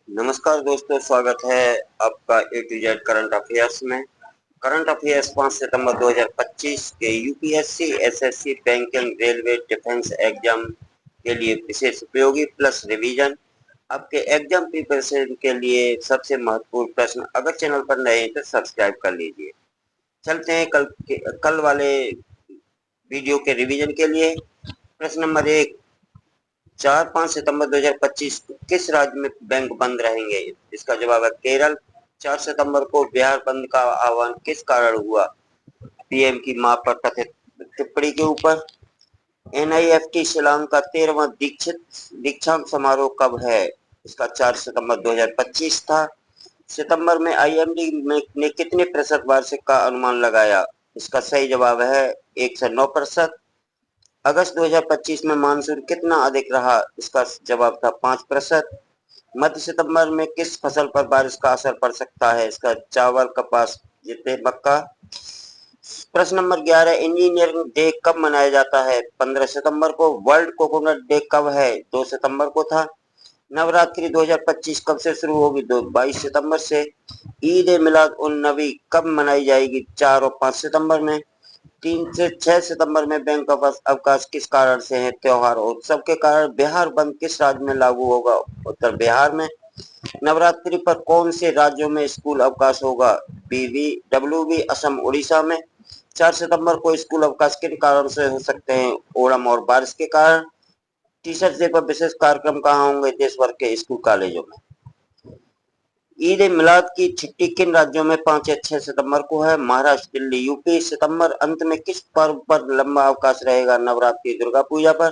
नमस्कार दोस्तों, स्वागत है आपका ए टू जेड करंट अफेयर्स में। करंट अफेयर्स 5 सितंबर 2025 के UPSC, SSC, banking, railway, defence exam के लिए विशेष उपयोगी प्लस रिवीजन। आपके एग्जाम प्रिपरेशन के लिए सबसे महत्वपूर्ण प्रश्न। अगर चैनल पर नए हैं तो सब्सक्राइब कर लीजिए। चलते हैं कल वाले वीडियो के रिवीजन के लिए। प्रश्न नंबर 1, 4-5 सितंबर 2025 किस राज्य में बैंक बंद रहेंगे? इसका जवाब है केरल। 4 सितंबर को बिहार बंद का आह्वान किस कारण हुआ? पीएम की मां पर कथित टिप्पणी के ऊपर। एनआईएफटी शिलांग का 13वां दीक्षांत समारोह कब है? इसका 4 सितंबर 2025 था। सितंबर में आईएमडी ने कितने प्रतिशत वार्षिक का अनुमान लगाया? इसका सही जवाब है 109%। अगस्त 2025 में मानसून कितना अधिक रहा? इसका जवाब था 5%। मध्य सितंबर में किस फसल पर बारिश का असर पड़ सकता है? इसका चावल, कपास, जितने मक्का। प्रश्न नंबर 11, इंजीनियरिंग डे कब मनाया जाता है? 15 सितंबर को। वर्ल्ड कोकोनट डे कब है? 2 सितंबर को था। नवरात्रि 2025 कब से शुरू होगी? 22 सितंबर से। ईद ए मिलाद उन नबी कब मनाई जाएगी? 4 और 5 सितंबर में। 3 से 6 सितंबर में बैंक अवकाश किस कारण से है? त्योहार और उत्सव के कारण। बिहार बंद किस राज्य में लागू होगा? उत्तर बिहार में। नवरात्रि पर कौन से राज्यों में स्कूल अवकाश होगा? बीवी डब्ल्यूबी असम, उड़ीसा में। 4 सितंबर को स्कूल अवकाश किन कारण से हो सकते हैं? ओणम और बारिश के कारण। टीचर्स डे पर विशेष कार्यक्रम कहाँ होंगे? देश भर के स्कूल कॉलेजों में। ईद ए मिलाद की छुट्टी किन राज्यों में 5 या 6 सितंबर को है? महाराष्ट्र, दिल्ली, यूपी। सितंबर अंत में किस पर्व पर लंबा अवकाश रहेगा? नवरात्रि, दुर्गा पूजा पर।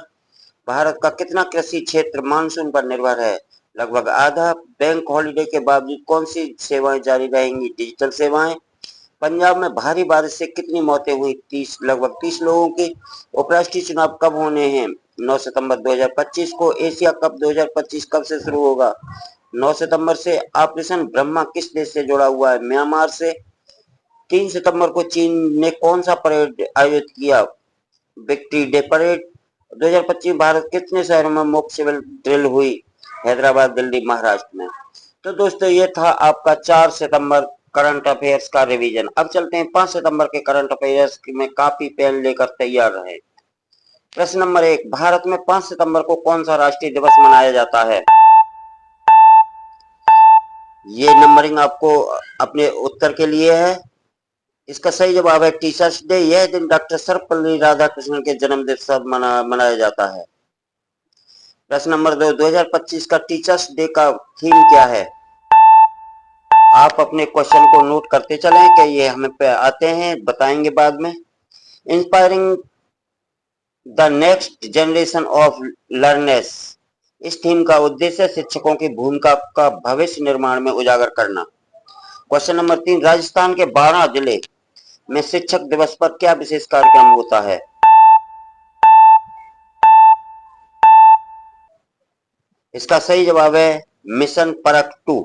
भारत का कितना कृषि क्षेत्र मानसून पर निर्भर है? लगभग आधा। बैंक हॉलिडे के बावजूद कौन सी सेवाएं जारी रहेंगी? डिजिटल सेवाएं। पंजाब में भारी बारिश से कितनी मौतें हुई? लगभग 30 लोगों की। उपराष्ट्रीय चुनाव कब होने हैं? 9 सितंबर 2025 को। एशिया कप 2025 कब से शुरू होगा? 9 सितंबर से। ऑपरेशन ब्रह्मा किस देश से जुड़ा हुआ है? म्यांमार से। 3 सितंबर को चीन ने कौन सा परेड आयोजित किया? Victory day parade. 2025 भारत कितने शहरों में मॉक सिविल ड्रिल हुई? हैदराबाद, दिल्ली, महाराष्ट्र में। तो दोस्तों, ये था आपका 4 सितंबर करंट अफेयर्स का रिवीजन। अब चलते हैं 5 सितंबर के करंट अफेयर्स में। कॉपी पेन लेकर तैयार रहे। प्रश्न नंबर 1, भारत में 5 सितंबर को कौन सा राष्ट्रीय दिवस मनाया जाता है? ये नंबरिंग आपको अपने उत्तर के लिए है। इसका सही जवाब है टीचर्स डे। यह दिन डॉक्टर सर्वपल्ली राधाकृष्णन के जन्म दिवस मनाया जाता है। प्रश्न नंबर 2, 2025 का टीचर्स डे का थीम क्या है? आप अपने क्वेश्चन को नोट करते चलें कि ये हमें पे आते हैं, बताएंगे बाद में। Inspiring the next generation of learners. इस थीम का उद्देश्य शिक्षकों की भूमिका का भविष्य निर्माण में उजागर करना। क्वेश्चन नंबर 3, राजस्थान के 12 जिले में शिक्षक दिवस पर क्या विशेष कार्यक्रम होता है? इसका सही जवाब है मिशन परख 2।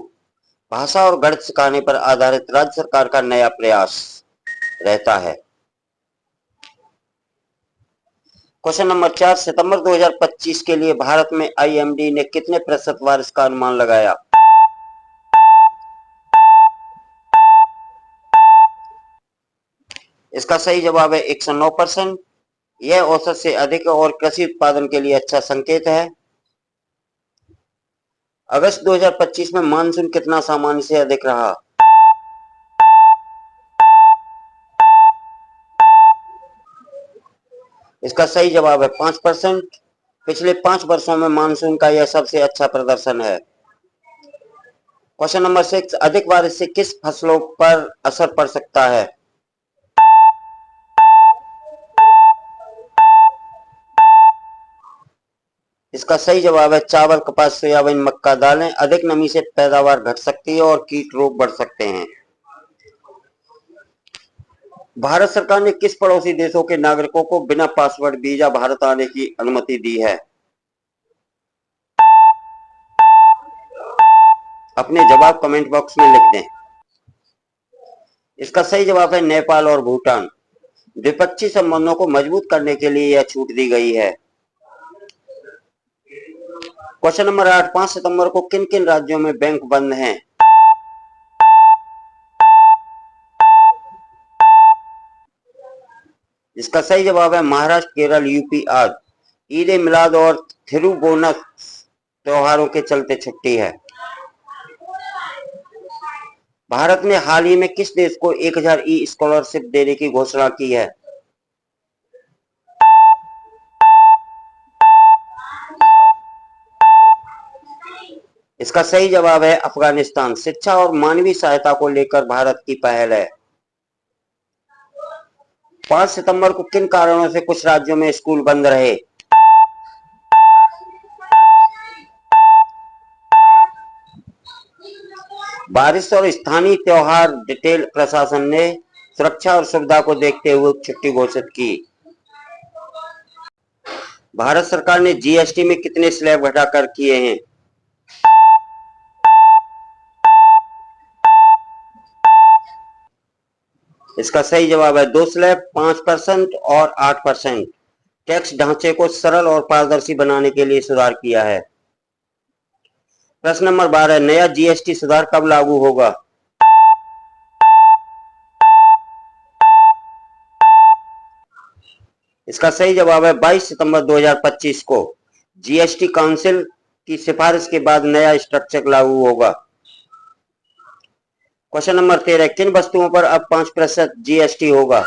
भाषा और गणित सिखाने पर आधारित राज्य सरकार का नया प्रयास रहता है। क्वेश्चन नंबर 4, सितंबर 2025 के लिए भारत में आईएमडी ने कितने प्रतिशत बारिश का अनुमान लगाया? इसका सही जवाब है 109%। यह औसत से अधिक और कृषि उत्पादन के लिए अच्छा संकेत है। अगस्त 2025 में मानसून कितना सामान्य से अधिक रहा? इसका सही जवाब है 5%। पिछले 5 वर्षों में मानसून का यह सबसे अच्छा प्रदर्शन है। क्वेश्चन नंबर 6, अधिक बारिश से किस फसलों पर असर पड़ सकता है? इसका सही जवाब है चावल, कपास, सोयाबीन, मक्का, दालें। अधिक नमी से पैदावार घट सकती है और कीट रोग बढ़ सकते हैं। भारत सरकार ने किस पड़ोसी देशों के नागरिकों को बिना पासपोर्ट वीजा भारत आने की अनुमति दी है? अपने जवाब कमेंट बॉक्स में लिख दें। इसका सही जवाब है नेपाल और भूटान। द्विपक्षीय संबंधों को मजबूत करने के लिए यह छूट दी गई है। क्वेश्चन नंबर 8, 5 सितंबर को किन किन राज्यों में बैंक बंद हैं? इसका सही जवाब है महाराष्ट्र, केरल, यूपी आदि। ईद ए मिलाद और थिरुवोणम त्योहारों के चलते छुट्टी है। भारत ने हाल ही में किस देश को 1000 ई स्कॉलरशिप देने की घोषणा की है? इसका सही जवाब है अफगानिस्तान। शिक्षा और मानवीय सहायता को लेकर भारत की पहल है। 5 सितंबर को किन कारणों से कुछ राज्यों में स्कूल बंद रहे? बारिश और स्थानीय त्योहार। डिटेल प्रशासन ने सुरक्षा और सुविधा को देखते हुए छुट्टी घोषित की। भारत सरकार ने जीएसटी में कितने स्लैब घटाकर किए हैं? इसका सही जवाब है 2 स्लैब, 5% और 8%। टैक्स ढांचे को सरल और पारदर्शी बनाने के लिए सुधार किया है। प्रश्न नंबर 12, नया जीएसटी सुधार कब लागू होगा? इसका सही जवाब है 22 सितंबर 2025 को। जीएसटी काउंसिल की सिफारिश के बाद नया स्ट्रक्चर लागू होगा। क्वेश्चन नंबर 13, किन वस्तुओं पर अब 5% जीएसटी होगा?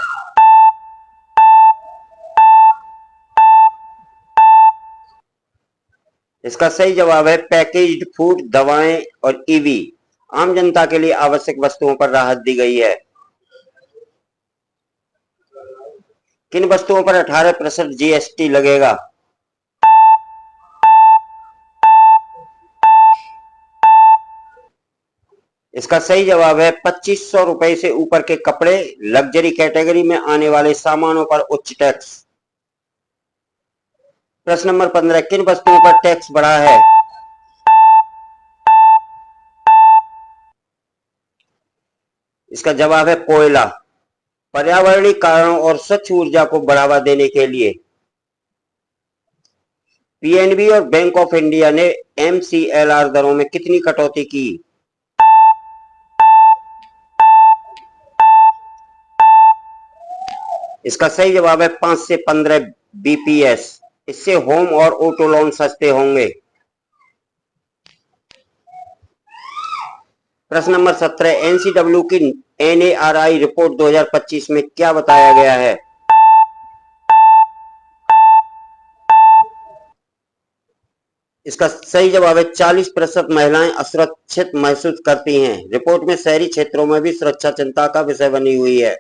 इसका सही जवाब है पैकेज्ड फूड, दवाएं और ईवी। आम जनता के लिए आवश्यक वस्तुओं पर राहत दी गई है। किन वस्तुओं पर 18% जीएसटी लगेगा? इसका सही जवाब है 2500 रुपए से ऊपर के कपड़े, लग्जरी कैटेगरी में आने वाले सामानों पर उच्च टैक्स। प्रश्न नंबर 15, किन वस्तुओं पर टैक्स बढ़ा है? इसका जवाब है कोयला। पर्यावरणीय कारणों और स्वच्छ ऊर्जा को बढ़ावा देने के लिए पीएनबी और बैंक ऑफ इंडिया ने एमसीएलआर दरों में कितनी कटौती की? इसका सही जवाब है 5 से 15 बीपीएस। इससे होम और ऑटो लोन सस्ते होंगे। प्रश्न नंबर 17, एनसीडब्ल्यू की एनएआरआई रिपोर्ट 2025 में क्या बताया गया है? इसका सही जवाब है 40% महिलाएं असुरक्षित महसूस करती हैं। रिपोर्ट में शहरी क्षेत्रों में भी सुरक्षा चिंता का विषय बनी हुई है।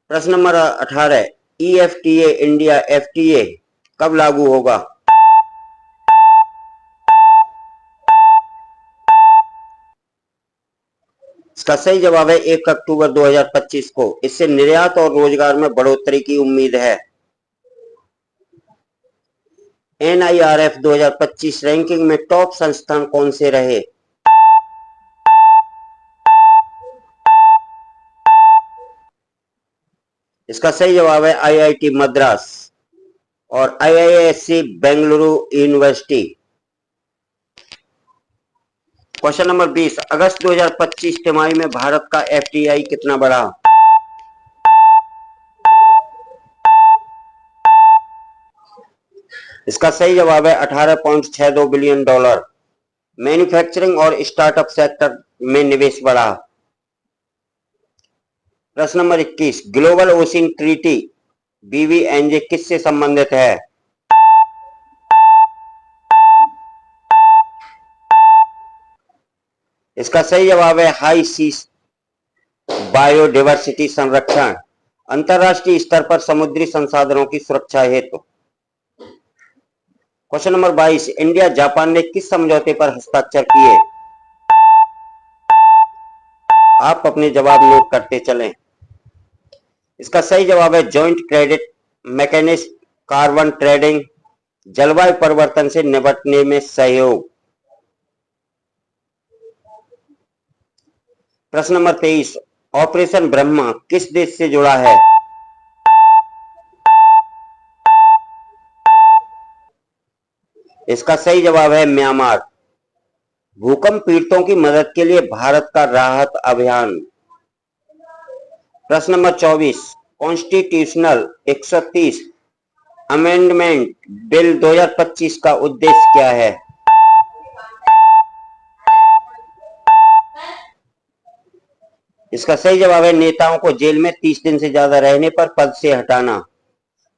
प्रश्न नंबर 18, ईएफटीए इंडिया एफटीए कब लागू होगा? इसका सही जवाब है 1 अक्टूबर 2025 को। इससे निर्यात और रोजगार में बढ़ोतरी की उम्मीद है। एनआईआरएफ 2025 रैंकिंग में टॉप संस्थान कौन से रहे? इसका सही जवाब है आईआईटी मद्रास और IISc Bengaluru university. Question number 20, अगस्त 2025 तिमाही में भारत का एफडीआई कितना बढ़ा? इसका सही जवाब है 18.62 बिलियन डॉलर। मैन्युफैक्चरिंग और स्टार्टअप सेक्टर में निवेश बढ़ा। प्रश्न नंबर 21, ग्लोबल ओशियन ट्रीटी बीवीएनजे किससे संबंधित है? इसका सही जवाब है हाई सीस बायोडायवर्सिटी संरक्षण, अंतरराष्ट्रीय स्तर पर समुद्री संसाधनों की सुरक्षा हेतु। क्वेश्चन नंबर 22, इंडिया जापान ने किस समझौते पर हस्ताक्षर किए? आप अपने जवाब नोट करते चलें। इसका सही जवाब है joint credit mechanism, carbon trading, जलवायु परिवर्तन से निपटने में सहयोग। प्रश्न नंबर 23, ऑपरेशन ब्रह्मा किस देश से जुड़ा है? इसका सही जवाब है म्यांमार। भूकंप पीड़ितों की मदद के लिए भारत का राहत अभियान। प्रश्न नंबर 24, कॉन्स्टिट्यूशनल 130 अमेंडमेंट बिल 2025 का उद्देश्य क्या है? इसका सही जवाब है नेताओं को जेल में 30 दिन से ज्यादा रहने पर पद से हटाना।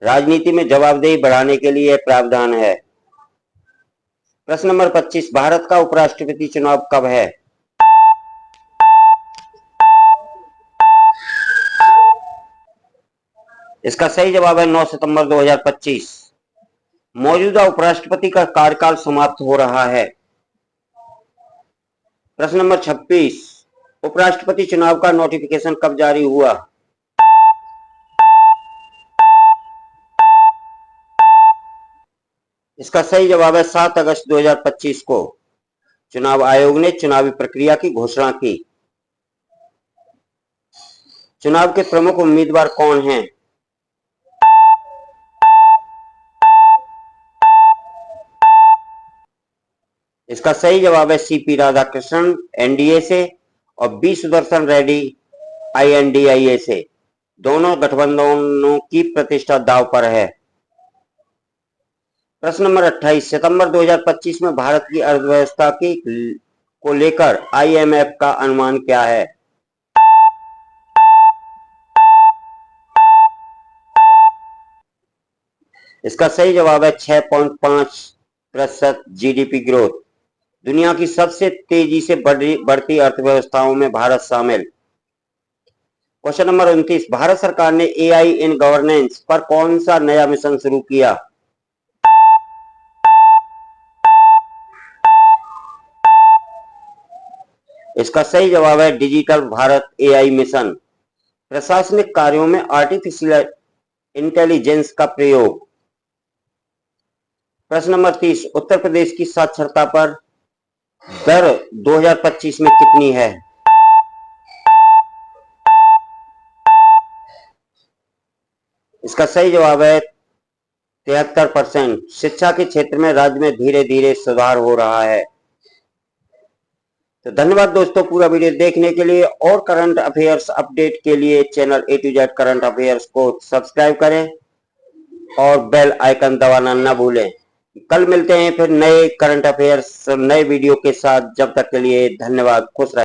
राजनीति में जवाबदेही बढ़ाने के लिए प्रावधान है। प्रश्न नंबर 25, भारत का उपराष्ट्रपति चुनाव कब है? इसका सही जवाब है 9 सितंबर 2025। मौजूदा उपराष्ट्रपति का कार्यकाल समाप्त हो रहा है। प्रश्न नंबर 26, उपराष्ट्रपति चुनाव का नोटिफिकेशन कब जारी हुआ? इसका सही जवाब है 7 अगस्त 2025 को चुनाव आयोग ने चुनावी प्रक्रिया की घोषणा की। चुनाव के प्रमुख उम्मीदवार कौन हैं? इसका सही जवाब है सीपी राधाकृष्णन एनडीए से और बी सुदर्शन रेड्डी आईएनडीआईए से। दोनों गठबंधनों की प्रतिष्ठा दांव पर है। प्रश्न नंबर 28, सितंबर 2025 में भारत की अर्थव्यवस्था को लेकर आईएमएफ का अनुमान क्या है? इसका सही जवाब है 6.5% जीडीपी ग्रोथ। दुनिया की सबसे तेजी से बढ़ती अर्थव्यवस्थाओं में भारत शामिल। क्वेश्चन नंबर 29, भारत सरकार ने एआई इन गवर्नेंस पर कौन सा नया मिशन शुरू किया? इसका सही जवाब है डिजिटल भारत एआई मिशन। प्रशासनिक कार्यों में आर्टिफिशियल इंटेलिजेंस का प्रयोग। प्रश्न नंबर 30, उत्तर प्रदेश की साक्षरता पर दर 2025 में कितनी है? इसका सही जवाब है 73%। शिक्षा के क्षेत्र में राज्य में धीरे धीरे सुधार हो रहा है। तो धन्यवाद दोस्तों पूरा वीडियो देखने के लिए, और करंट अफेयर्स अपडेट के लिए channel A to Z current affairs को सब्सक्राइब करें और बेल आइकन दबाना न भूलें। कल मिलते हैं फिर नए करंट अफेयर्स नए वीडियो के साथ। जब तक के लिए धन्यवाद, खुश रहें।